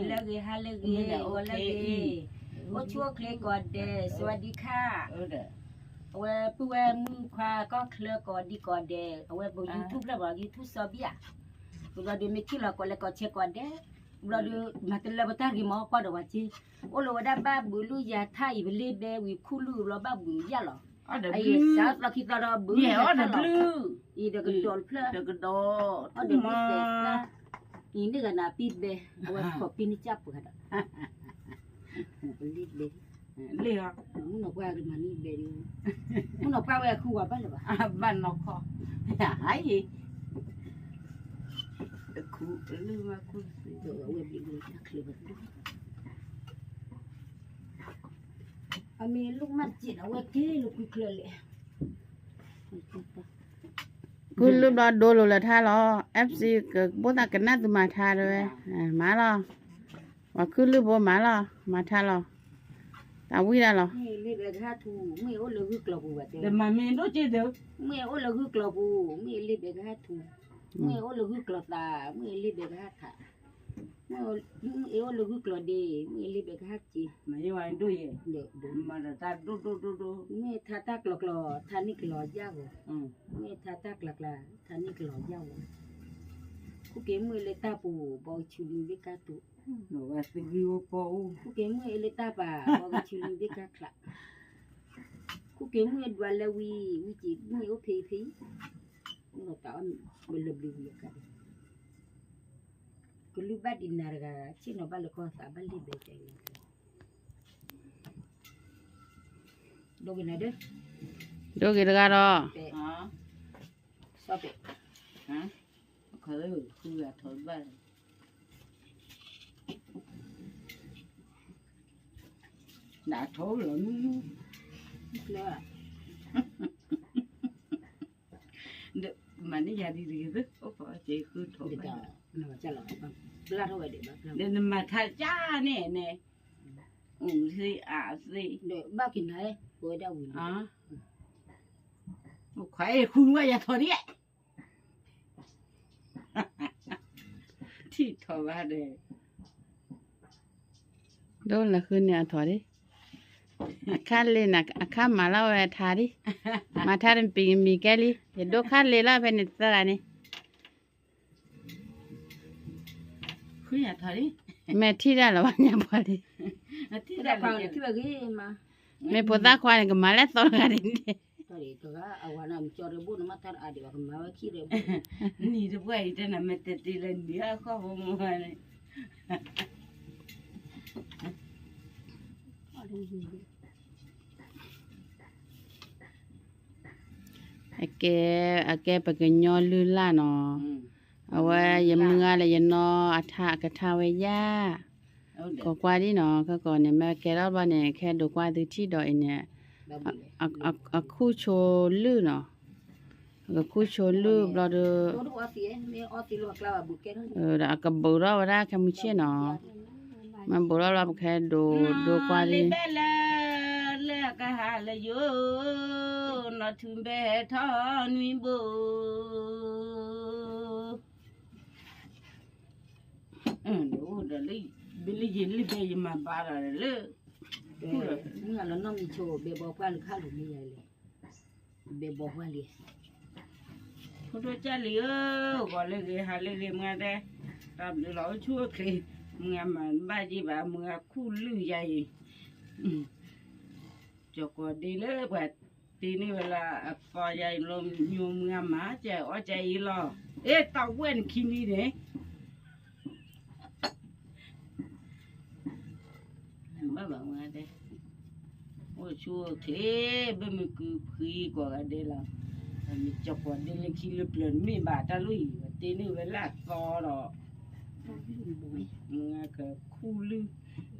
เลกีฮาเลกีโอเลกีโอชัวเคลกอดเดสวัสดีค่ะเอาไว้ผู้ว่ามือควาก็เคลกอดดีกอดเดเอาไว้บน YouTube แล้วบอก YouTube ซอบี้อ่ะเราดูไม่คิดเราก็เลยก็เช็คกอดเดเราดูมาแต่ละบัตรกี่หมอก็ดูว่าจีโอ้เราได้บ้าบุลุยาไทยไปเล่เบวิคูลูเราบ้าบุยาหรอไอ้สาวเราคิดเราบุยาไทยหรออีเด็กดอลเพลเด็กดอลเด็กมิสเซสอีนี่ก็น่าปีเบเอาไว้ขอปีนี่จับกันไปเล่เบเลี้ยมึงนกว่ามันนี่เบลมึงนกว่าคู่ว่าบ้านหรือเปล่าบ้านนกคอหายคู่ลืมว่าคู่สิเดี๋ยวเอาไว้บินเลยนักเลยอามีลูกมันจีนเอาไว้เที่ลูกคุยเลย คุณรูปรอดูโลละท่าล้อ FC ก็บ่ตากันน่าจะมาท่าด้วยมาล้อว่าคุณรูปบ่มาล้อมาท่าล้อตาวิดาล้อไม่เล็บกระทูไม่โอ้เลยคือกลับบัวเดี๋ยว มาเมนดูจีเดียวไม่โอ้เลยคือกลับบัวไม่เล็บกระทูไม่โอ้เลยคือกลับตาไม่เล็บกระถาไม่โอ้เลยคือกลับเดไม่เล็บกระจี มาอยู่วันดูยัง เดี๋ยวมาตาดูไม่ท่าตากหลอกท่านี่กลับยาวไม่ท่าตากหลักท่านี่กลับยาวคุกเกมือเลยตาปูบอกชิลิงเด็กกาตุหนูว่าสิ่งที่ว่าปูคุกเกมือเลยตาป่าบอกชิลิงเด็กกาคละคุกเกมือดวลละวีวิจิมือโอเพย์นี่ก็ตอนเบลบลีวีกันก็ลูกบ้านดินนาร์กาชิโนบ้านลูกก็สาบ้านลีเบลใจดูกันนะเด้อดูกี่ตะล้ออ๋อชอบฮะเขาเลยคืออยากถอยบ้านđã thối lắm mà nó ra đi rất có phải chị cứ thốiบ้านnóจะหล่อบ้างลาเท่าไหร่เด็กบ้าง nên mà thay cha nè gì gì เด็กบ้ากินไหนโวยดาวินkhỏe khôn quá vậy thôi đi thì thôi ba đây โดนละคืนเนี่ยถอดดิคันเลยนะคันมาแล้วทาดิมาทาเป็นปีมีแก่ลิเดี๋ยวดูคันเลยละเป็นตะกันนี่ คืออยากถอดดิแม่ที่ได้หรอวะเนี่ยพอดิ ที่ได้ฟังที่ว่ากี่มาแม่ปวดตาควายก็มาแล้วตอนกันนี่ตอนนี้ตัวก็เอาวันนั้นจอระบุนมาทานอาดีว่ามาว่าขี้เร็วนี่จะไปจะน่ะแม่แต่ตีเลยเดี๋ยวเขาบอกมาเลยแกปะกยอลือล่าเนาะเอาไว้ยามเงาเลยยันเนาะอัฐกะทาไว้ย่าก็กว่าดิเนาะก็ก่อนเนี่ยแม่แกเล่าว่าเนี่ยแค่ดูกว่าที่ที่ดอยเนี่ยคู่โชลือเนาะก็คู่โชลือบลอดแล้วก็บ่รอว่าแค่มื้อเช้าเนาะมันบ่รอแค่ดูกว่าดิก็หาเลยโยนอถึงเบทอนวิบูดูเดี๋ยวเลยบิลลี่ยินลี่เบยมาบาร์เลยมึงอ่ะแล้วน้องมีโชว์เบบอกว่าลูกค้าหลุดไม่ใหญ่เลยเบบอกว่าเลยคุณตัวจ้าเลยก็เลยหาเลยมึงได้ตามเราชั่วคลีมึงมันบ้าจีบ้ามึงคู่ลือใหญ่จกว่าดีเลยกว่าทีนี้เวลาพอใหญ่ลมยูมึงมาเจ้าใจอีหล่อตาเว้นคินี่เนี่ยบ้าบ้ามึงได้โอ้ชัวเทเบ่มึงคือคุยกว่ากันเดล่ะมีจกว่าดีเลยคิดเลยเปลี่ยนมีบาตาลุยทีนี้เวลาต่อหรอมึงก็คู่ลือ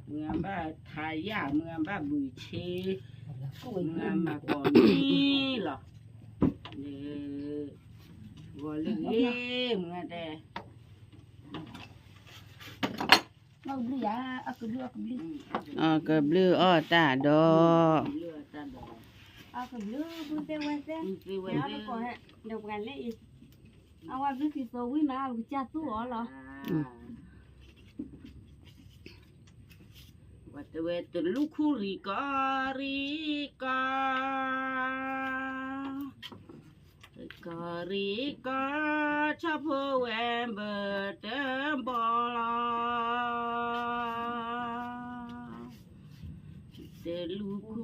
มึงบ้าทายามึงบ้าบุยเชมึงมาก่อนนี่หรอก็เลยมึงได้เอาบลีอ่ะเอากระบลีก็บลือตาดอเอากระบลีพูดเต็มวันเต็มเอาไปก่อนฮะเดี๋ยวกันเลยเอาว่าบลีที่ตัววิ่งมาเอาจ้าตู้อ๋อเหรอ วัดเวทลูกคุริการิกาชาพเวมเบเตมบอลาเตลูกคุ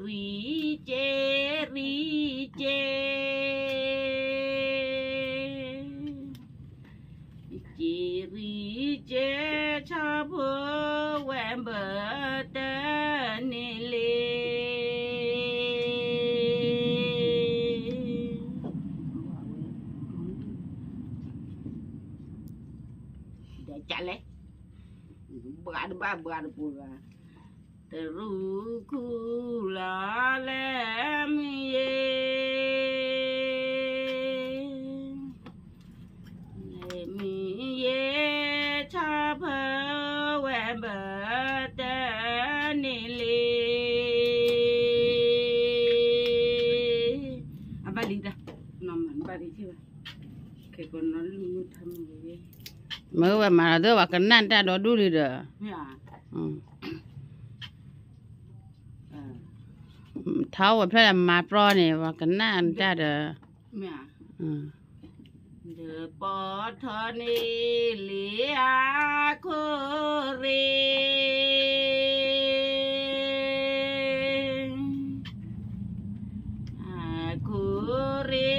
ริเจชาพเวมเบเตนิเลจัลเลยบ้าปูระแต่รู้คุลาเลมีเยชาเพเวเบเตนิลีบาลีดานอมันบาลีที่ว่าแค่คนนั้นรู้ทำเลย mới về mà đứa bà cần năn ta đó đu đi rồi tháo vào phải làm mà pro này và cần năn ta rồi The botany lia kore kore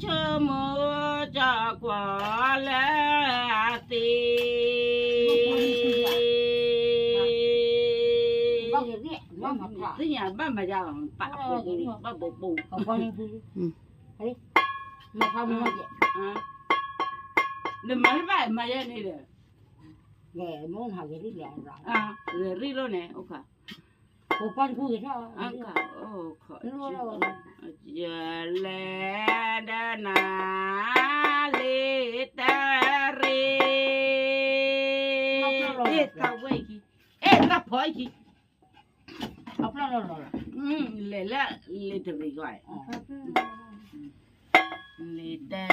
chomo jakwala ti nhà ba mà ra bạ ba bù còn con đi thấy mà không mà đừng nói vậy mà ra đi được ghẻ muốn học cái đi ghẻ rồi rồi đi luôn nè ok cô con vui sao cả giờ lẽ đã na lê ta rê tao quay kì tao phơi kì học lo lê thử đi gọi lê ta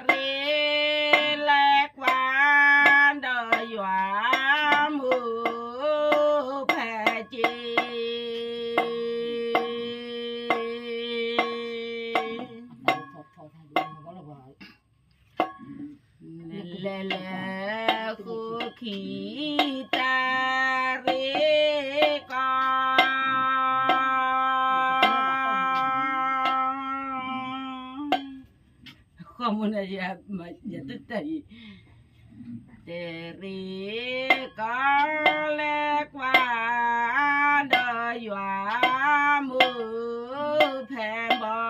rê lẹ quan đời dọa mưa phê chi lê khu khí ta rê con không muốn là gì mà giờ tức tẩy để rê con lê qua đời dọa mưa phèn bò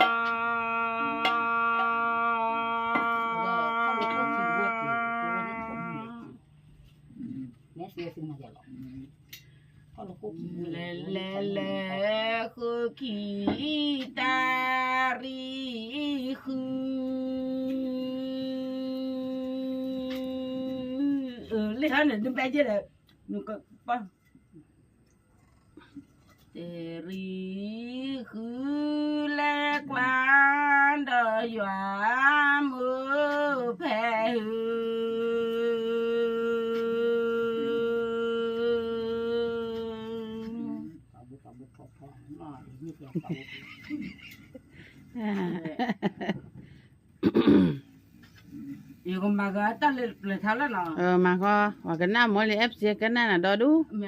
lê khu khí ta ri khu lấy hết này đừng bé chứ được nó có bao tê ri khu lê quan đời dọa mưa phè hư yêu con bà gái ta lên tháo lên nào mà có và cái nào mới lấy FC cái nào là đó đủ mẹ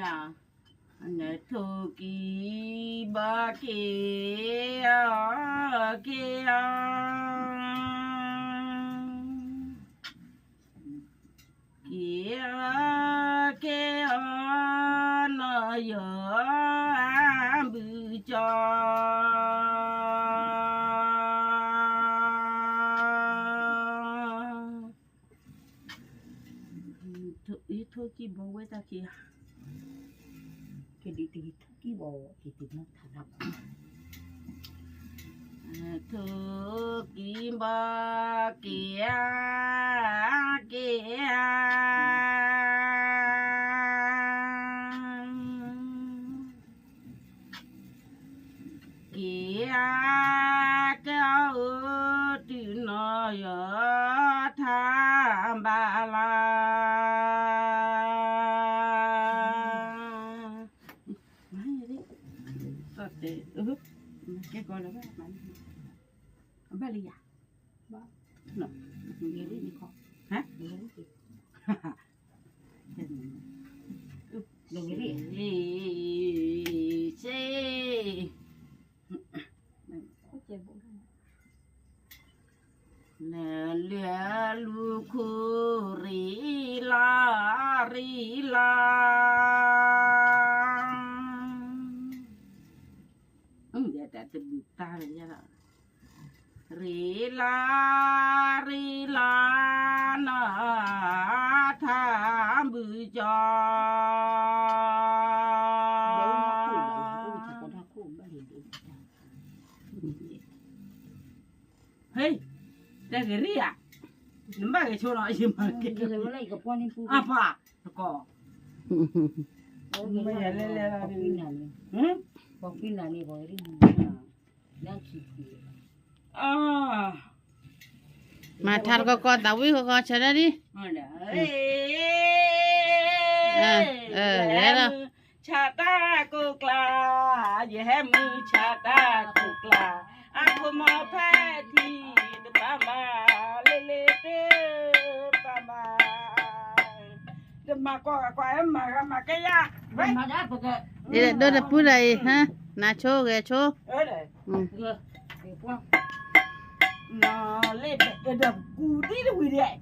anh thu kỳ ba kia kia kia nó giờ bự cho thôi ki bò với ta kia cái đi từ cái bò thì nó thả đập thôi ki bò kia kia kia kéo từ nó ở tham ba la cái con là bạn bạn đi à nó Nhiều đi đi khó. hả Nhiều đi. Đừng nghĩ đi. Chê Có chơi bụng. nè lìa lu khu rì la giờ đã từ bụi ta rồi nha đó rì la na tha bự cho hey đây cái gì à nấm ba cái chỗ nào gì mà cái apa có bây giờ lên Bọc pin là này rồi đi. Đang chịu. à mà thằng con tao với con chơi đó đi đấy đó cha ta cô cla ye hem cha ta cô cla aku mau pati de mama lele te mama de ma ko em mà cái ya Mà đã bực rồi. đi đâu được bút đây ha na chô ghê chô đây Được. Để qua. nó lên để đập cú tí được gì đấy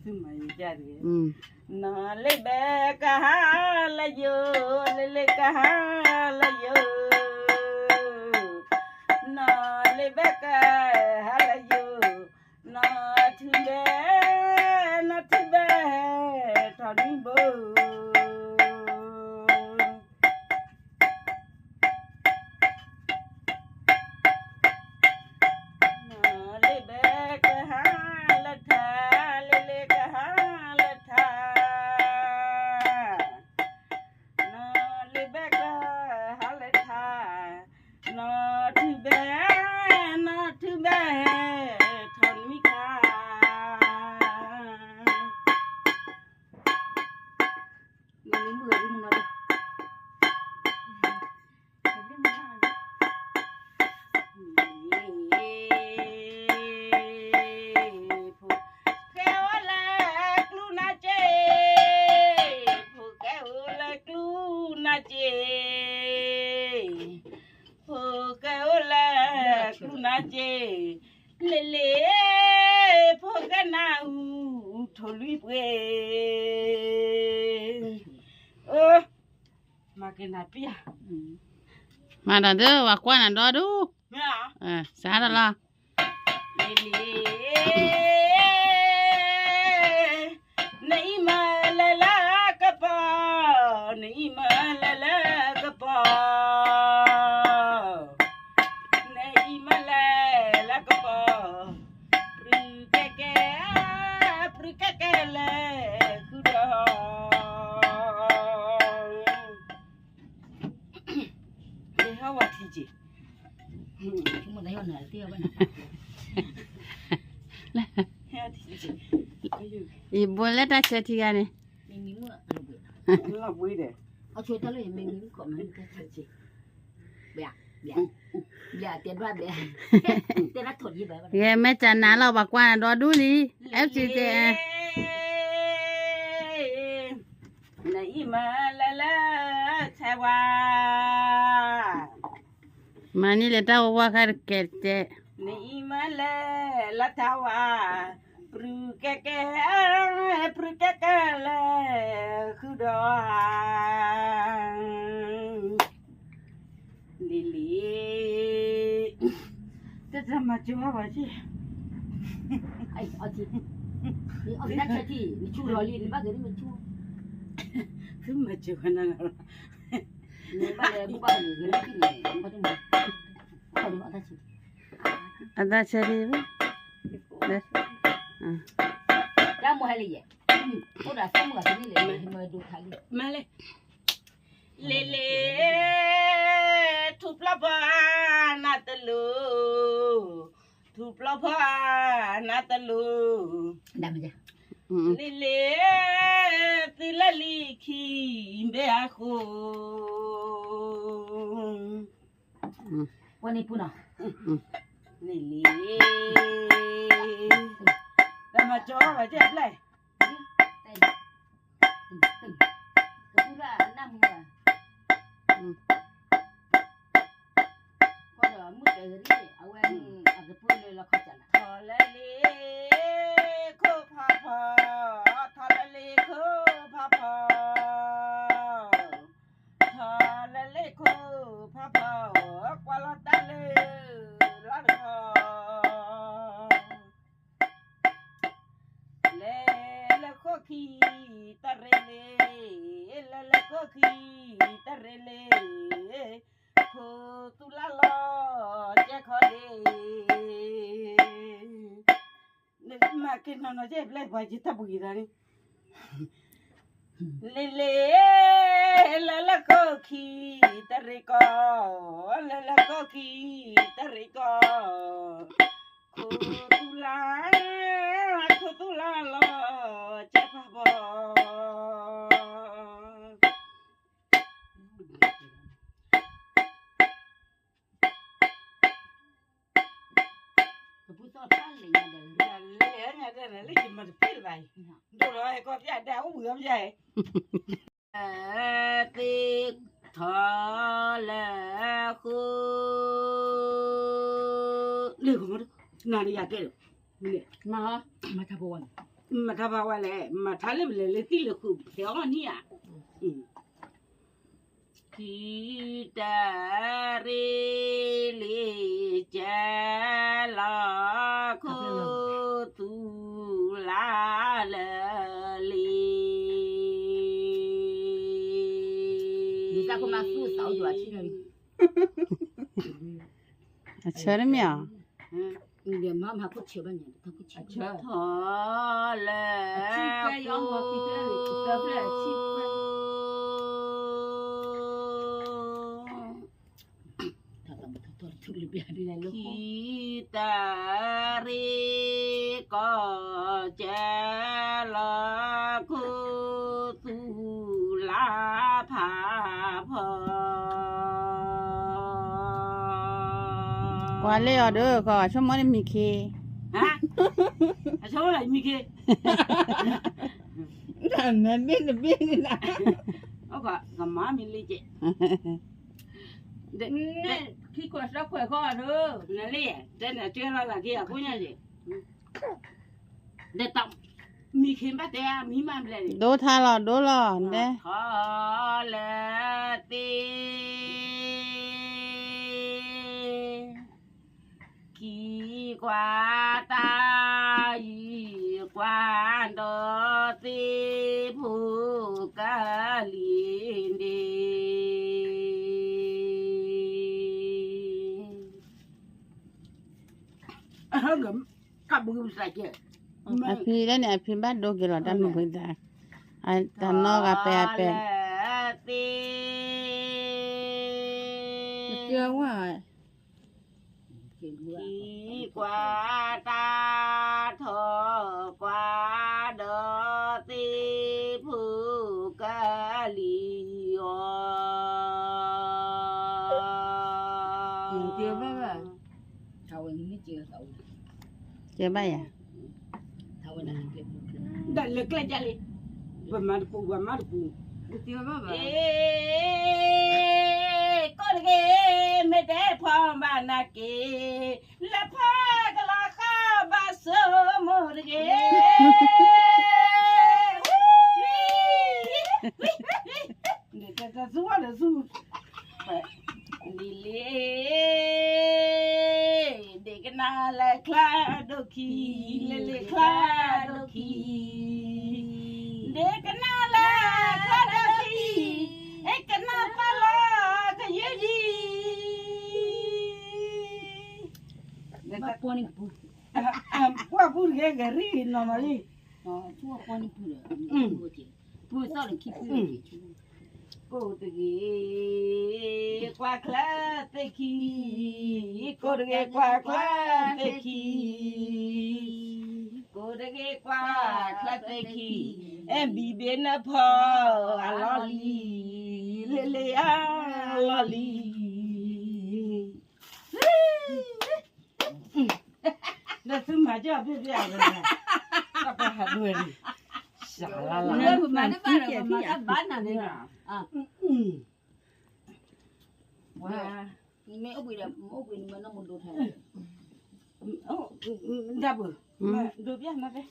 thứ mày ra đi nó lên bé cả là yo lên cả là yo nó lên bé cả là yo nó thứ bé thằng đi bơ lele phogana tholui pwe makena pia mà đàn đứa và quan đàn đó đu nha sáng đó lo lele nei ma la ka pa nei ma la ka pa nei ma la ka pa pru ke le kuda le hawa tiji Chúng mình thấy con này tiêu bên này. ha tiji ibu lihat aja dia nih Mình nghĩ mượn. là vui đấy Ở chuối tao lấy mình nghĩ của mình cái gì. Bẻ, bẻ. Bẻ tiền ra bẻ. Tiền ra thuận như vậy. ghê mấy cha ná lo bà quan đó đu đi FCT này mà la chà wa mà ni leta wa khai kete này mà la chà wa pru ke le khu đó lili thế sao mà chưa vào chứ Ai, ở chị. Đi ở đất chơi thì mình chu rồi liền, bác gửi mình chu. cứ mà chưa nào Nếu bác gửi gửi cái này, không có cái gì. Không có cái gì. ada cari Ra mua hay là gì? Cô đã xong rồi cái này mà đủ thay đi. mà lên lele thup la ba na telu Đâm ra. lele tilali khi be akho วันนี้พูดนะ lele dama cho ba je play ตึงพูดละน้ำมือก็เดี๋ยวมือเดี๋ยวนี้เอาไว้อาจจะพูดเลยแล้วเขาจะละ ทอละเลโคพาพอทอละเลโคพาพอทอละเลโคพาพอกว่าละตะเลละทอเลโคคีตะเรเลโคคีตะเรเลโคตุลาลอเจคอเลมากินนอนเจ็บเลยว่าจะทับกี่ตานี่เลละโคคีตะเรกอละโคคีตะเรกอโคตุลาลอเจพาบอ พูดต่อไปเลยนะเดี๋ยว lấy chim mà phê vậy đâu rồi con nhà đau bữa vậy tiếc thọ là khu liệu không có nào đi cái mà thà buồn mà thà bao lại mà thà lấy tí là khu theo anh nhỉ khi ta rê lê cha la khu tu la la li người ta có mà su sáu tuổi chứ rồi 저렴이야. người mà có chiều bao nhiêu ta có chiều thọ là cái ông mà khi cái là chip khi ta ri có cha la khu tu la pha phơ 관리 어디 거 처음에 미키. hả số lại mi kia 나는 biết là. có má mi li chị khi qua sắc khỏe khó nữa nè li trên là chưa là kia cô nhà gì để tổng mi khi bắt té mi mà lên 너 타라 너라 네. khó là ti khi qua ta y qua đó ti phụ ca liên đi ngấm cặp bùm sạch chứ 아피 đấy này 아피 bắt đồ kia là đâm một cái ta. Ai ta nó gặp pe. Chưa quá. Khi qua ta thọ qua đó ti phụ ca li o chưa bé bà thầu anh chưa thầu Chưa bay à? thầu anh đặt lực lên chali bấm phụ chưa bé bà con ghê mẹ đẻ phong bà nà kê là pha cái là kha bà sơ mơ ghê để ta rúa là rú đi lê để cái na là kha đôi khi lê kha đôi khi để cái na là kha đôi khi ấy cái na pha la cái gì bà poni pu qua pun cái ri nó mà đi chua poni pu rồi pu sao lại khi pu cô tự ghé qua khla tê khi cô tự ghé qua khla tê khi cô de que qua clate ki en bibe na pho aloli lele aloli na tu ma ja bi bi a ka pa ha do ri sa la la na ma ne ba ro ma ka ba na ne wa me obi ni ma na mo do tha da bu do bi na de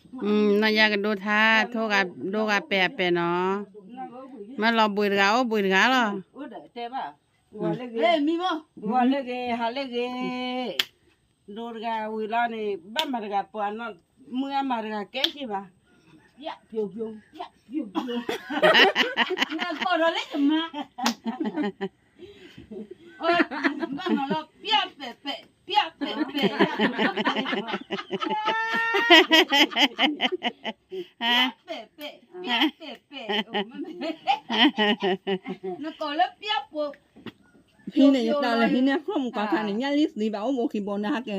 นายากดูท่าโทกับดูกับแปะแปะเนาะ na go bu มาเราบุยกาโอ้บุยกาเหรอ o de te ba wa le ge mi mo wa le ge ha le ge do ga wi la ni ba ma ga pa no mu ma ga ke chi ba ya pyo pyo ya pyo pyo na ko ro le ma o ba ma lo pia pe pe pia pe pe ฮะ pe pe pia pe pe o ma na ko le pia po Hine ta la hine from ka ka ni nya list ni ba o mo ki bona ha ke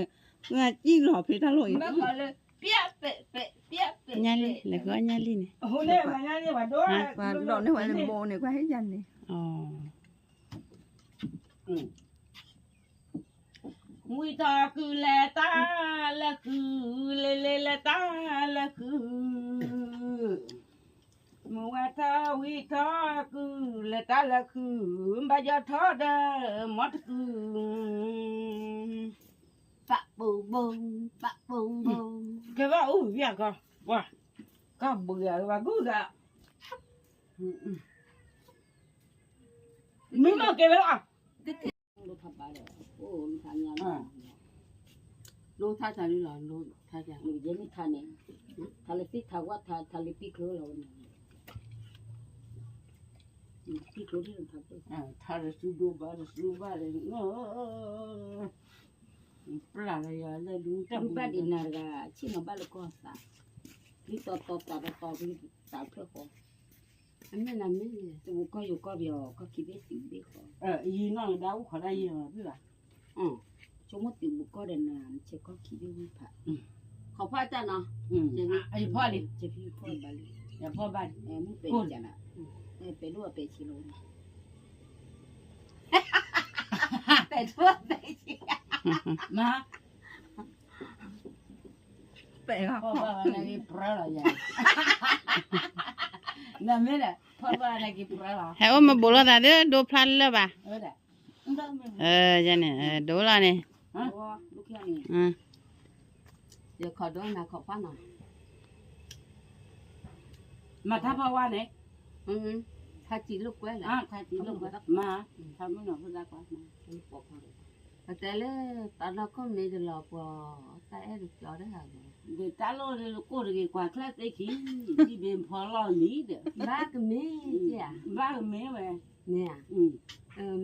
nga chi lo phe ta lo ba ko le pia pe pe pia pe ญาลีแล้วก็ญาลีนี่ ho le ma nya ni ba do wa do ne wa le bo ne kwa he jan ni อ๋อ mui ta cứ le ta la cứ le ta la cứ mua ta wi ta cứ le ta la cứ ba giờ thọ da mót cứ pa bông cái ba u việc à wa có bữa và gu ga mình mà cái đó lo tha ba ro o lo tha nya lo tha cha ni lo lo tha cha lo je ni tha ne tha le ti tha wa tha le pi klo lo ni pi klo ni tha pe thà là su ba là nó pla là ya là đúng tam ba di na ga chi no ba lo ko sa ni to ni ta phe ko ame na me tu ko yo ko bio ko ki be si be ko gì nó đau khó đây mà biết là cho mo ti bu ko de na che ko ki be wi pa เขาพาจ้าเนาะ aiพ่อđi che fi ko ba li yaพ่อba mu pe ja na pe lo pe chi lo ni pe lo pe chi mà pe kaพ่อba này cái pra là ya là mấy làพ่อba này cái pra là ให้โอ้มาบุรดาเด้อดูพลันเลยป่ะ đấy เออจันเนี่ยดูละเนี่ย o lu ki ni อืม เดี๋ยวขอด้วยนะขอป้าหน่อย mà thàพ่อว่าnày ถ้าจีลูกไว้แหละ thà chỉ lúc mà thà mới nó ra quá mà pok ko แต่เลยตอนเราก็ไม่ได้หลอกว่าแต่เอ็ดจอได้หรอ để ta lo để cô được cái quả khác đấy khi đi bên phò lo lý được บ้าก็ไม่เจ้า ba mấy mà เนี่ย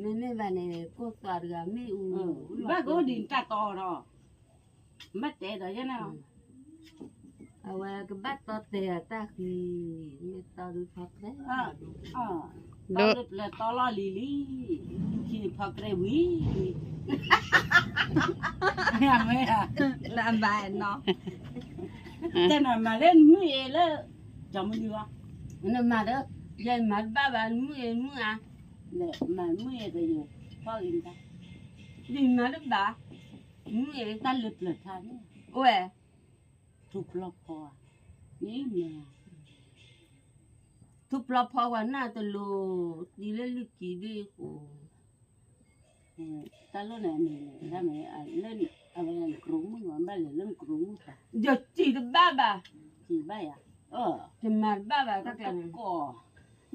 ไม่วันนี้ก็ตัวเรือไม่อู้ ba có điện ta to rồi mất trẻ rồi chứ nào เอาไว้ก็บ้าตัวเตะตาคือไม่ตัวดูพักเลย to là to lo lì lì khi phật đây quý nghe mấy à la ba no thế nào mà lên mũi lên chồng mình chưa นั่นมาเด้อยันมาบ้าบ้านมืออ่ะ để mà mũi thì nhiều phò in ta ดิมาเด้อบ้ามือ ta lật lật than โอ้ย chụp lọc phò ní nè ทุบเราพอวันหน้าตะโลดีเล่นลูกกี่ดีโอ้ ta lúc này ra mày lên bên cúng mà ba lên cúng ta เดี๋ยวจีตบ้าบ้า chỉ bay à จะมาบ้าบ้าตักกัน cỏ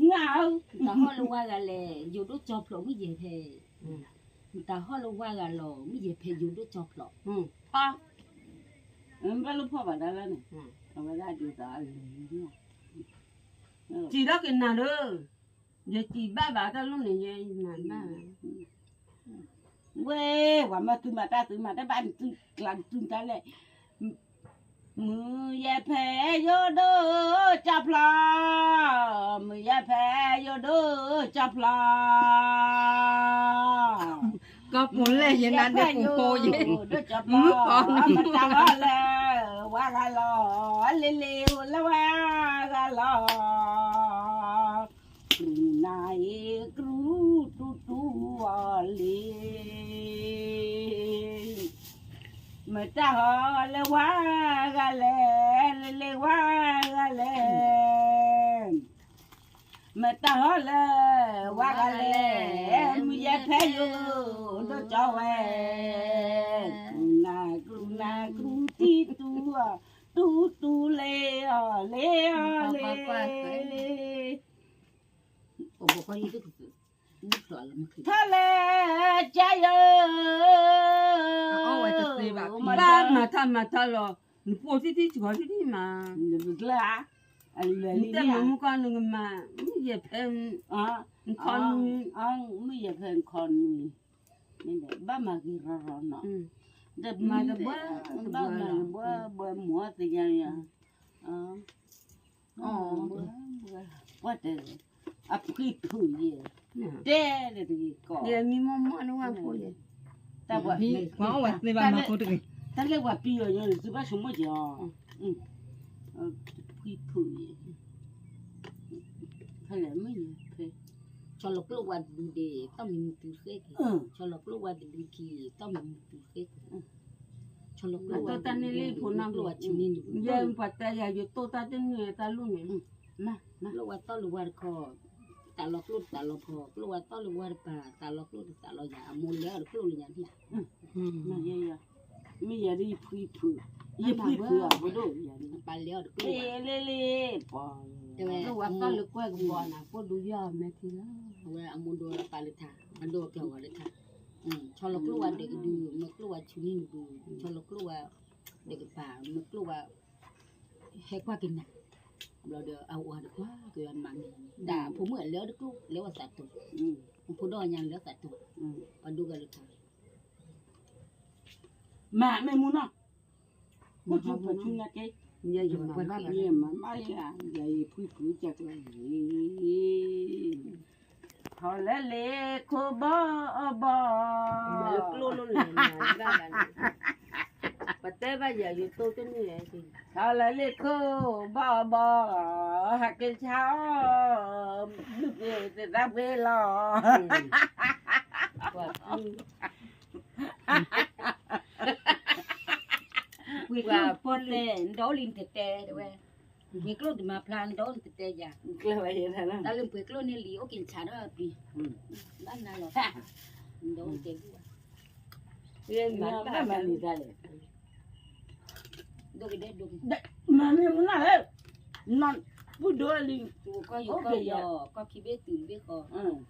ngao ta ho lu wa ga le yu do cho plo mi je phe ta ho lu wa ga lo mi je phe yu do cho plo พ่อ ba lúc phò vào đây này vào đây thì ta lên จีแล้วกันนะเด้อเดี๋ยวจีบ้าบ้าตะลุนี่ยังมาบ้า quê quả mà từ mà ta ban từ làm từ ta lại mưa ya phe vô đô chập la mưa ya phe vô đô chập la ก็ปุ่นเลยยันนั่นเด็กโคย đô chập la mà ta va le wa ga lo le le la wa ga lo na e gru tu tu le mà ta họ là quá gà lệ quá gà lệ mà ta họ là quá gà lệ mi ya thấy yo nó cho về na cru ti tu lệ thà lệ trái ba mà ta lo ni po ti ti ko ti ma là ni ta mu ka nu ma ni ye pen con mới giờ phèn con nên là ba mà cái rò nọ đợt mà đợt ba mà bữa mua thì vậy quá trời áp cái phơi gì đẻ để thì có ye mi mo no wa po ye ta bảo có wa ni ba ma ko ti ta lấy quả pi rồi nhưng mà chúng mới giờ cái phơi hay là mấy gì cho lộc lộc qua để tao mình từ khế cho lộc lộc qua để kỳ tao mình từ khế cho lộc lộc to ta ni le po na lộc qua chim ni ye pa ta ya yo to ta de ni ta lu ni na lộc qua tao lộc qua kho ta lộc kho lộc qua tao lộc qua pa ta lộc ta lộc ya mua lẽ lộc lộc nhà đi na ye ya mi ya đi phui ye phui à bữa đó ya đi pa lẽ lộc le pa lộc qua tao lộc qua cũng bỏ na có đủ giờ mẹ thì là vậy amun do pa le tha anh do kêu gọi le tha cho lộc qua để cái du mà lộc qua chim ni du cho lộc qua để cái pa mà lộc qua hay qua cái nàyเราเดี๋ยวเอาอันกว่าเกินมันด่าผมเหมือนเลี้ยวดึกลูกเลี้ยวสัตว์ตัวผมดอยังเลี้ยวสัตว์ตัวมาดูกันเลยค่ะ mà mẹ muốn à một chút phải chung là cái ye yo ma ba ye mà mai à vậy phui chặt là họ lê cô bò lo lo le ma ga ga pa te ba ya yo to te ni ye ti họ lê cô bò hạt cái cháo được về ra về lò và phun lên đấu lên thịt tè rồi những cái lúc mà plan đấu thịt tè giả cái vậy thế nào đã lên cái lúc này liễu kinh chả đó bị đã nào rồi đấu tè ye mà đi ra đấy đôi cái đôi mà mẹ muốn nào non bữa đó đi tụi có khi biết từ biết có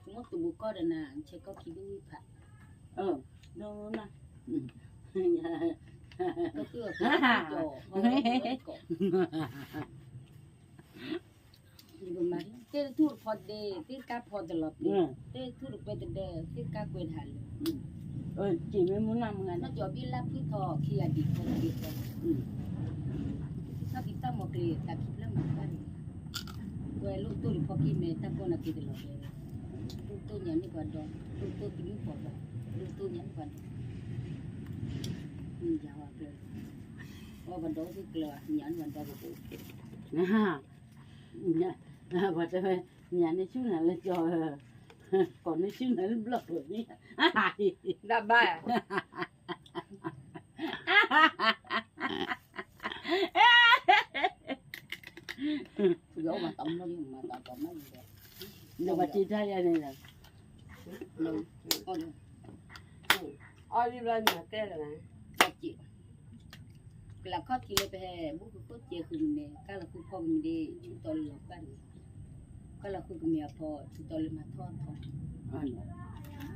chúng nó tụi có đàn nào chỉ có khi biết phải đâu nè có cứ ở mà tê thu phật đề tê cá phật lợp tê thu được về đề tê cá quên hẳn chị mới muốn làm ngày nó cho biết lắp cái thò khi là đi không biết rồi nó bị tao một cái ta kịp lắm mà ta quay lúc tôi có khi mẹ ta con là kia được lúc tôi nhắn đi qua đó lúc tôi tính phật lúc tôi nhắn qua dạ rồi qua bên đó thì là nhắn bên đó rồi và cho nhà này chú này là cho còn này chú này là block rồi đi da ba dỗ mà tổng nó mà tổng nó gì vậy nhưng mà chị thấy này là ai đi ra nhà te là chị là có chị lên về bố có chị khung nè cái là khung con đi chúng tôi lọc cái là khung mía phò chúng tôi lên mà thon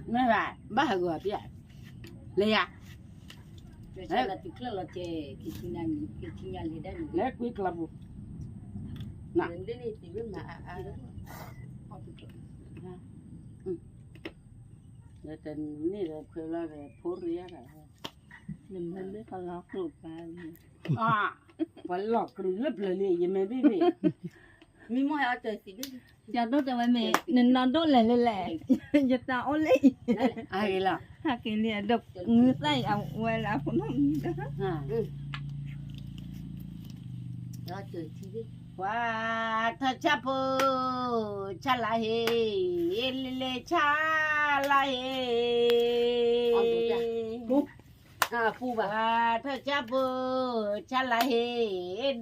nói lại ba người biết lấy à rồi sau là chúng là chị cái chi nhang gì đấy lấy quyết là một nè đến đi thì biết mà để tên này là phải là phổ rẻ rồi mình không biết có lót được phải lọt cái lớp lời này gì mà biết gì mi mua ở trời thì biết giờ đốt cho mẹ nên nó đốt lẹ giờ tao ôn lấy ai là ha cái này độc ngư tay à quay là cũng không đó đó trời chi biết ว่าถ้าจะพูชะลาเฮเลชะลาเฮ phu bà ว่าถ้าจะพูชะลาเฮ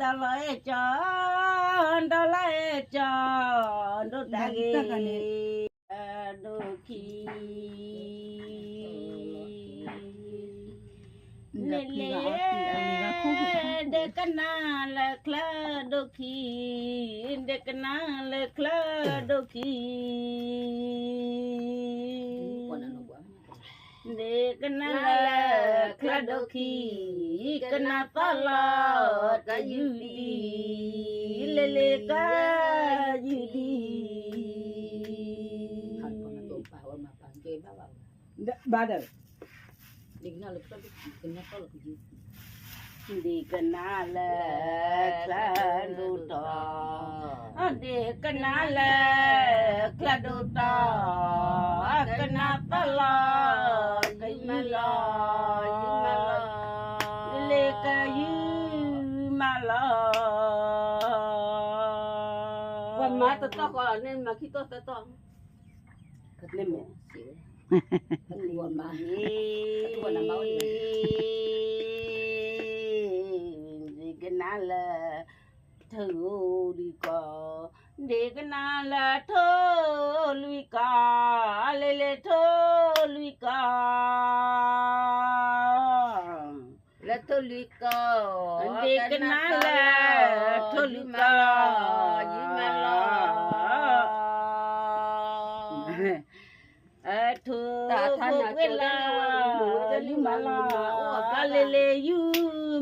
ดอลเอจอนดอลเอจอนดูตาเกดูคีเลเลเด็กน่าเลิกลาดูคีเด็กน่าเลิกลาดูคี còn là nó quáเด็กน่าเลิกลาดูคีก็น่าตลอดก็อยู่ดีเลเลก็อยู่ดี thật còn là tổ bảo mà bằng kê bảo bảo บ้าเด้อ đỉnh nào là có cái nó có là cái gì ดีกันน่าเลิกคลาดูต่อดีกันน่าเลิกคลาดูต่อกันน่าตลอดก็ยิ้มรอยิ้มรอเล็กก็ยิ้มรอ วันมาตัวต่อก่อนเนี่ยมาคิดตัวต่อ นี่มั้ย thân buồn mà คนละเมาดีดีกันน่าเลิกเธอดีกว่าดีกันน่าเลิกเธอลุยกาเลเลเธอลุยกา là tôi lì còดีกันน่าเลิกเธอลุยกายิ้มมาลอเธอเวลาลิมาลาเลเลยู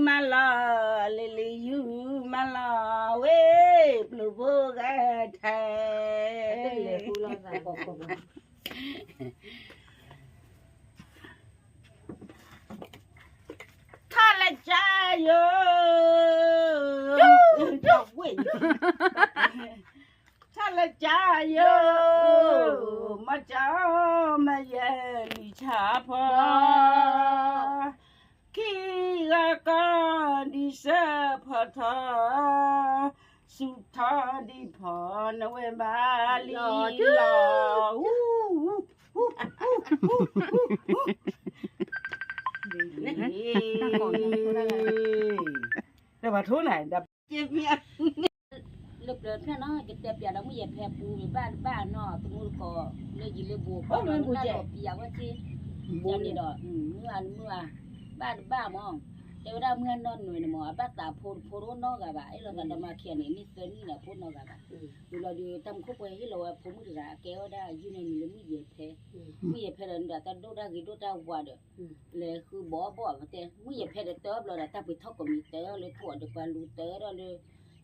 มาลาเลเลยูมาลาเวปลูโบกะแท tên là phu lo ra bọc bọc ท่าละจ้าโยจบเว้ยท่าละจ้าโยมาจ้ามาเย็นชาพอขี้กะกะดิเสพะทาสุทาดิพอนเวบาลีลอแต่ว่าทุนไหนดับเจ็บเมีย lực lớn cái nó cái đẹp giờ đó mới dẹp hẹp bù về ba nó tụi mua cò lấy gì lấy bù có nó bù dẹp giờ quá chi giờ đi đó mưa ba mongเดี๋ยวได้เมื่อนอนหน่วยนะหมอบ้าตาโพรนอกกับบ่ายเราก็มาเขียนนี่เซนนี่นะพูดนอกกับบ่ายเราดูทำคุกไปให้เราผมมือละแก้วได้ยืนในมือมือเหยียบเพมือเหยียบเพลนแต่ดูได้กี่ดูได้วัวเด้อเลยคือบ่มาแต่มือเหยียบเพลเตอร์เราแต่ไปทอกก็มีเตอร์เลยถั่วเด็กบอลลูเตอร์เลย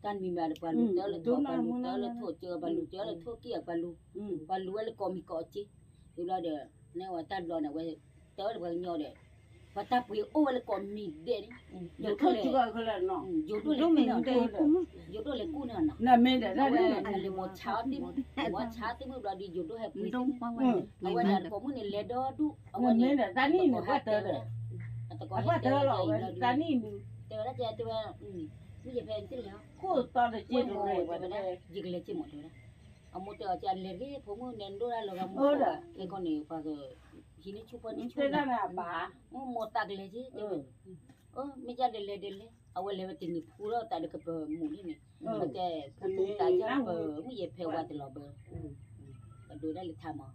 การมีมาเด็กบอลลูเตอร์เลยถั่วบอลลูเตอร์เลยถั่วเจอบอลลูเตอร์เลยถั่วเกี่ยวบอลลูเลยก็มีกอจิดูเราเด้อเนี่ยว่าตาเราเนี่ยว่าเตอร์เลยว่าเงาเด้อว่าตาปุยโอ้เลยก็มีเด้ออยู่ทุกที่ก็เขาเลยเนาะอยู่ทุกที่อยู่ทุกเลยกูเนี่ยเนาะ น่ะแม่ได้ เลยหมดเช้าที่มือเราดีอยู่ด้วยปุยเอาไว้เนี่ยผมเนี่ยเลดดูเอาไว้ แม่ เนี่ย ได้ตานี่เนี่ยว่าเตอร์เลยว่าเตอร์หรอกตานี่ เตอร์แล้วจะตัวไม่จะเป็นที่แล้ว คู่ตอนจะจีนเลยว่าได้ ยิงเลยจีหมดเลยนะเอาหมดเอาจานเลยที่ผมเนี่ยดูได้เราก็หมดไอ้คนนี้พอก็ทีนี้ชุบนี่ชุบ เจ้าน่ะบ้า หมดตักเลยจีไม่จะเดเลยเอาไว้เลยว่าติดพูดแต่เด็กก็หมูนี่เนี่ยแต่พูดแต่จะไม่เหยียบเพลว่าตลอดเบอร์ดูได้เลยทำอ่ะ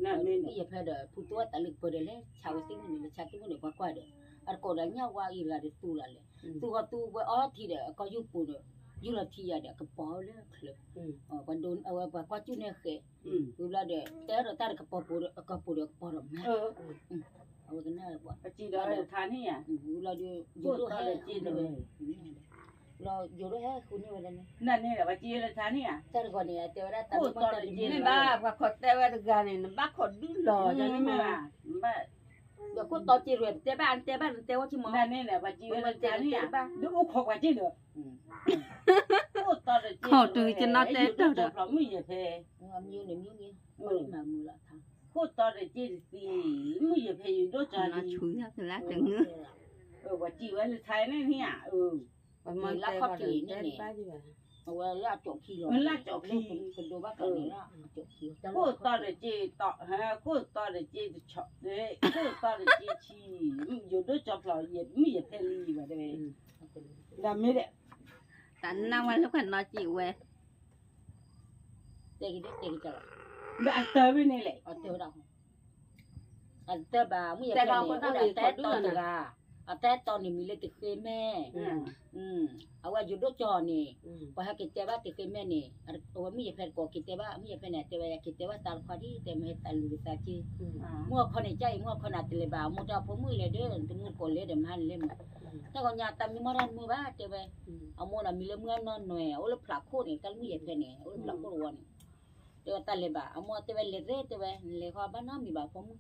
น่ะแม่ ไม่เหยียบเพลเด้อพูดตัวแต่ลึกเบอร์เลยชาวสิ่งนี้ชาวที่มันเนี่ยกว่าเด้ออันก่อนเนี่ยว่าอีหลาเด็กตัวละเลยตัวก็ตัวว่าอ๋อทีเด้อก็ยุบปูเด้อยุละทีเด้อก็ปอเลยคลิปวันโดนเอาว่าก็จุเนี่ยเขะดูละเด้อแต่เราตัดก็ปอปูเด้อก็ปูเด้อปอรำเอากันน่าบ่ จีดอยทานนี่อ่ะ เราอยู่ด้วยให้จีนเลยเราอยู่ด้วยให้คุณนี่วันนี้ นั่นนี่แหละว่าจีเลยทานนี่อ่ะ แต่ก่อนเนี่ยแต่ว่าแต่ คู่ตอนจีนบ้าว่าขอแต่ว่าการนี่บ้าขอดูหล่อจังนี่มาบ้า เดี๋ยวคุณต่อจีเรียนแต่บ้านว่าชิมอ นั่นนี่แหละว่าจีเลยทานนี่อ่ะดูอุกขว่าจีเด้อคู่ตอนจีเราไม่เหยียบเพ มีอยู่เนี่ยมีเงี้ยมามือละทาง คู่ตอนจีสิไม่เหยียบเพอยู่ด้วยจาน nó chui ra cái lá chừng nữa ว่าจีไว้เลยไทยนี่เนี่ย mình lá khó kỳ nèเอาละจบขี้หรอคนดูว่ากันละจบขี้ cô to để chị tọ ha cô to để chị chọn đấy cô to để chị chi nhiều đứa chọn lò nhiệt mi nhiệt thế li mà đây làm mấy đấy tận năm lúc hành nói chịu về đây cái chả bạn tới bên này lại ở tiêu đâu anh ta bà mới giờ này té to từ gà ở té to này mình lên từ khi mẹเอาว่าอยู่ด้วยจอนี่พอให้กิจวัตรที่แม่นี่เอาว่ามีอย่าแผ่นก่อกิจวัตรมีอย่าแผ่นแต่ว่ากิจวัตรตามความที่แต่ไม่ตาลุยตาจีมั่วคนในใจมั่วคนอัดเลยบ่าวมั่วจะพมือเลยเด้อถึงมือก่อนเลยเดี๋ยวมันเล่มถ้าคนยาตามมีมรันมือบ้าแต่ว่าเอามั่วน่ะมีเรื่องเมื่อนอนหน่อยเอาแล้วผลักโคตรนี่กันมีอย่าแผ่นนี่เอาผลักโคตรวันแต่ว่าตาเลยบ่าเอามั่วแต่ว่าเลยเร่แต่ว่าเลยข้าบ้านน้ำมีบ่าวพมือ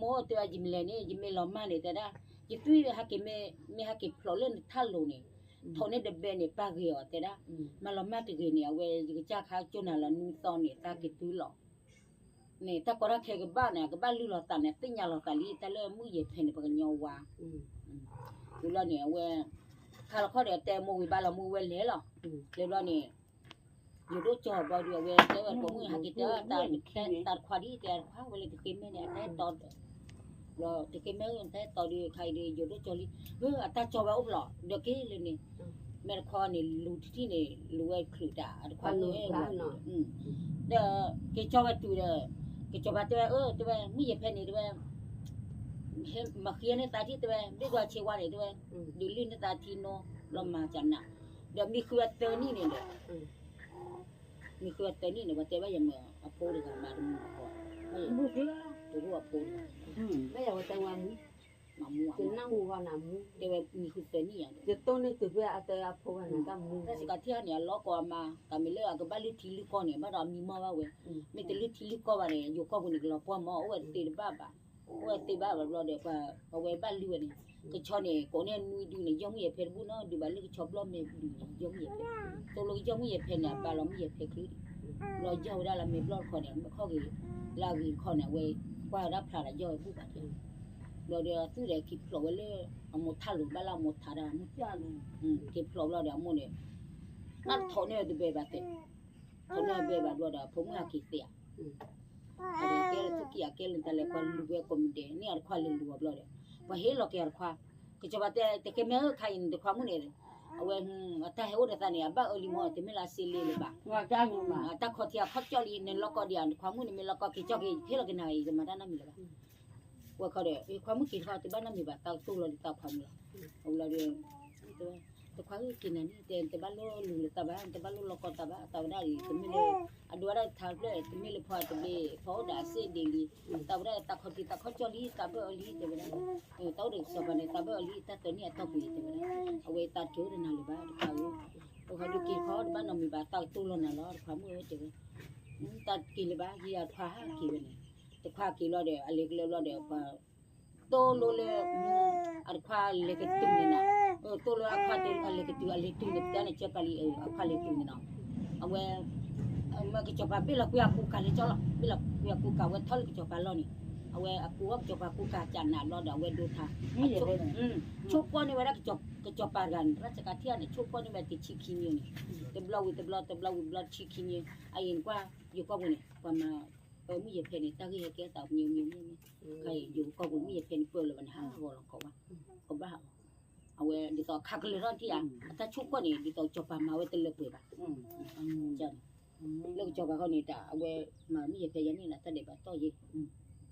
มั่วแต่ว่ายิ้มเลยนี่ยิ้มไม่ล้อมมาเลยแต่ได้ยิ่งตุ้ยฮักเกไม่ฮักเกพลอเล่นท่าลูนี่ทนเดบเบนี่ปากเหี่ยวแต่ได้มาล้อมมาตะกี้เนี่ยเวจ้าข้าวจุน่ะละนุ่งตอนนี่ตาเกตุ้ยหลอกนี่ถ้าก็รักแค่กับบ้านเนี่ยกับบ้านลือหลอกตาเนี่ยติ้งยาหลอกตาลีแต่เริ่มมือเหยียบเพนปากเงาวาดูแล้วเนี่ยเวถ้าเราเขาเดี๋ยวแต่มือวิบาเรามือเวเละหรอเดี๋ยวเราเนี่ยอยู่ด้วยจอบเราเดี๋ยวเวแต่ว่าผมมือฮักเกเตอร์ตาควาดีแต่ข้าวเวลาตะกี้แม่เนี่ยแต่ตอนเราตะกี้แม่แต่ตอนดีใครดีอยู่ด้วยจอลีตาจอบว่าอุบหล่อเดี๋ยวกี้เลยนี่แม่คอนี่รู้ที่นี่รู้ไอ้คลุดาความรู้ไอ้ว่าเดี๋ยวเกี่ยวกับตัวเกี่ยวกับตัวมีเหตุผลนี่ตัวเห็นมาเขียนในตาที่ตัวดีกว่าเชื่อว่านี่ตัวดูลิ้นในตาที่โนลมมาจันน่ะเดี๋ยวมีคือตัวนี่เนี่ยมีคือตัวนี่เนี่ยว่าตัวยังมาอภัยกันมาดูบุกละตัวอภัยไม่อยากว่าแต่วันมามัวเป็นนั่งมัวน้ำเดี๋ยวมีคือตัวนี่อย่างจะต้นนี่ตัวเอาแต่อภัยนะก็มัวแต่สิกาเที่ยเนี่ยล้อก่อนมาแต่ไม่เลิกก็บ้านลึกที่ลึกก่อนเนี่ยบ้านเรามีมาว่าเว้ยไม่แต่ลึกที่ลึกก่อนเนี่ยอยู่ก่อนคนนี้เราพ่อมาว่าตีบ้าว่าตีบ้าแบบเราเดี๋ยวเอาไว้บ้านลึกเนี่ยก็ชอบเนี่ยก่อนเนี่ยนุ้ยดูเนี่ยย่อมเหยียบเพลบุญเนาะดูบ้านลึกชอบล้อมเนี่ยดูย่อมเหยียบตัวเราย่อมเหยียบเพลเนี่ยบ้านเราไม่เหยียบเพลคือเราเจ้าได้ละไม่บล็อกคนเนี่ยไม่ข้อกี่ลากี่คนเนี่ยเว้ยว่ารับพลาดย่อยบุกอะไรเราเดี๋ยวซื้อเดี๋ยวคิดพลอยเลยเอาหมดท่าหรือบ้านเราหมดท่าได้หมดจ้าเลยคิดพลอยเราเดี๋ยวหมดเนี่ยนั่นทอนเนี่ยดูเบบาเตะทอนเนี่ยเบบาเราเดี๋ยวผมอยากคิดเสียอะไรเกี่ยวกับที่เกี่ยวกับอะไรคนรู้ว่าคนเดียวนี่อะไรความรู้ว่าเราเดี๋ยวว่าเฮ้ยเราเกี่ยวกับความก็จะว่าแต่แค่เมื่อใครในความมุ่งเนี่ยเอาไว้แต่ให้อุดตาเนี่ยบ้าอลิมอแต่ไม่ละสิเลยเลยบ้าว่าจ้างมาแต่ขอที่เขาจอลีเนี่ยเราก็เดียวความมุ่งเนี่ยเราก็คิดจอกเฮ้ยเราก็นายจะมาด้านนั้นมีเลยบ้าว่าเขาเดี๋ยวความมุ่งคิดเขาที่บ้านนั้นมีบ้าตาตู้เราตาความเราเอาเราเดี๋ยวแต่ความกินนั่นนี่แต่บ้านเราลุงตาบ้านแต่บ้านเราก็ตาบ้านตาได้แต่ไม่เลยอันดูอะไรทำเลยแต่ไม่เลยพอแต่ไม่พอได้เสียดีตาได้ตาคนที่ตาเขาจอลีตาเบอลีแต่ไม่ได้ตาเด็กสบายตาเบอลีตาตัวนี้ตาปีแต่ไม่ได้เอาไว้ตาจูดนั่นเลยบ้าเขาดูกินเขาบ้านเรามีบ้าตาตู้เรานั่นแล้วความมือเจ๋งตากินเลยบ้าที่อาคว้ากินเลยแต่คว้ากินเราเดี๋ยวอะไรเราเดี๋ยวพอโตโลเลยอาคว้าเล็กตุ้มนี่นะโตโลอาคว้าเด็กอะไรก็ตัวอะไรตุ้มเนี่ยแต่เนี่ยเจ้าgaliอาคว้าเล็กตุ้มนี่นะเอาไว้มากิจวัตรเบลคุยกับกูกันเลยจ้าละเบลคุยกับกูกันว่าทอดกิจวัตรเรานี่เอาไว้กูว่ากิจวัตรกูกันจันน่ะเราเดี๋ยวไว้ดูท่าชุกก้อนนี่ไว้ได้กิจวัตรกันราชการเที่ยนี่ชุกก้อนนี่ไว้ติดชิคินี่นี่เต็มเราชิคินี่ไอ้เห็นกว่าอยู่ก็บุญนี่ว่ามามีเหตุเพนตาที่เหตุแก่ต่อมีใครอยู่ก็บุญมีเหตุเพนเปิดเลยมันห้าหัวเราเขาว่าเขาบ้าเอาไว้ดิต่อคักเลยร้อนที่อ่ะถ้าชุกก้อนนี่ดิต่อจบมาไว้เตลเปิดป่ะจันเรื่องจบเขานี่แต่เอาไว้มามีเหตุเพนยันนี่แหละแต่เด็กแบบต่อยิ่ง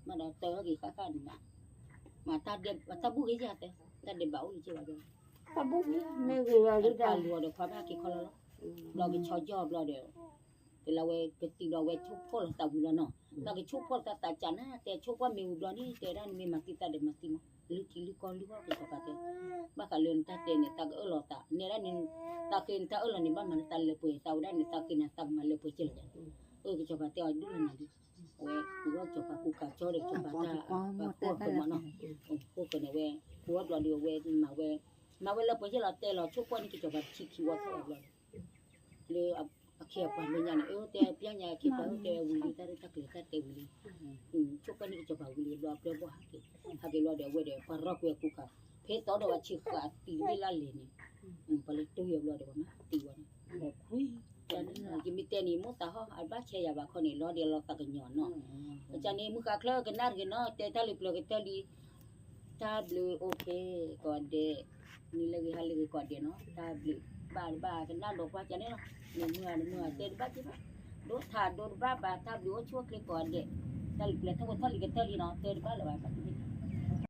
มาเราเตอกี่ข้านี่มาตาเด็กตาบุกี้จัดแต่ตาเด็กเบาอีกใช่ไหมตาบุกี้ไม่เคยรู้จักรัวเดี๋ยวความรักกี่คนแล้วเราไปชอบยอบเราเดี๋ยวแต่เราเวกติเราเวชุกพ่อเราตาบุญเนาะเราไปชุกพ่อตาจันนะแต่ชุกว่ามีอุดรนี่แต่ด้านมีมาติตาเด็กมาติมั้งลึกที่ลึกก้อนลึกว่าเป็นปกติบ้ากันเลื่อนตาเตเนี่ยตาก็เราตาเนี่ยด้านนี้ตาเกินตาเรานี่บ้านมันตาเลยป่วยตาด้านนี้ตากินตามาเลยป่วยเฉยก็จะปฏิเอาดูนั่นดิเว้ยกูว่าจะปกูกาโจเด็กจะปตาพวกคนมันเนาะพวกคนเนี่ยเว้ยพวกเราเดียวเว้ยมาเว้ยเราป่วยเฉยเราแต่เราชุกว่านี่ก็จะปชิคิวเขาเราเลยเขียบวันนี้เนี่ยแต่เพียงเนี่ยคิดว่าแต่วุ้ยแต่ตักเล็กแต่วุ้ยชุกว่านี่ก็จะปวุ้ยเราเปล่าบ่ฮักเราเดี๋ยวเว้ยเดี๋ยวพอรักเว้ยกูกาเพ เพต่อดอกชิกะตีเวลาเลยนี่ปเลยตัวอยู่รอเดี๋ยวนะตีวัน บอกคุย จันกิมิเตนี่มุตาฮออัลบาเชียบาคนนี่รอเดี๋ยวเราตะกันย้อนเนาะจันนี่มุกะเคลกันนาร์กันเนาะแต่ถ้าลิปลกตลีตาบลูโอเคก่อนเดนี่เลยฮัลเลยก่อนเดเนาะตาบลูบ้ากันนาดอกว่าจันนี่เนาะนี่เมื่อเตบ้าจิบ้าโดถาโดบ้าตาบลูชั่วเคลก่อนเดถ้าลิปลกทั้งหมดถ้าลิกันเตลีเนาะเตบ้าหรือว่า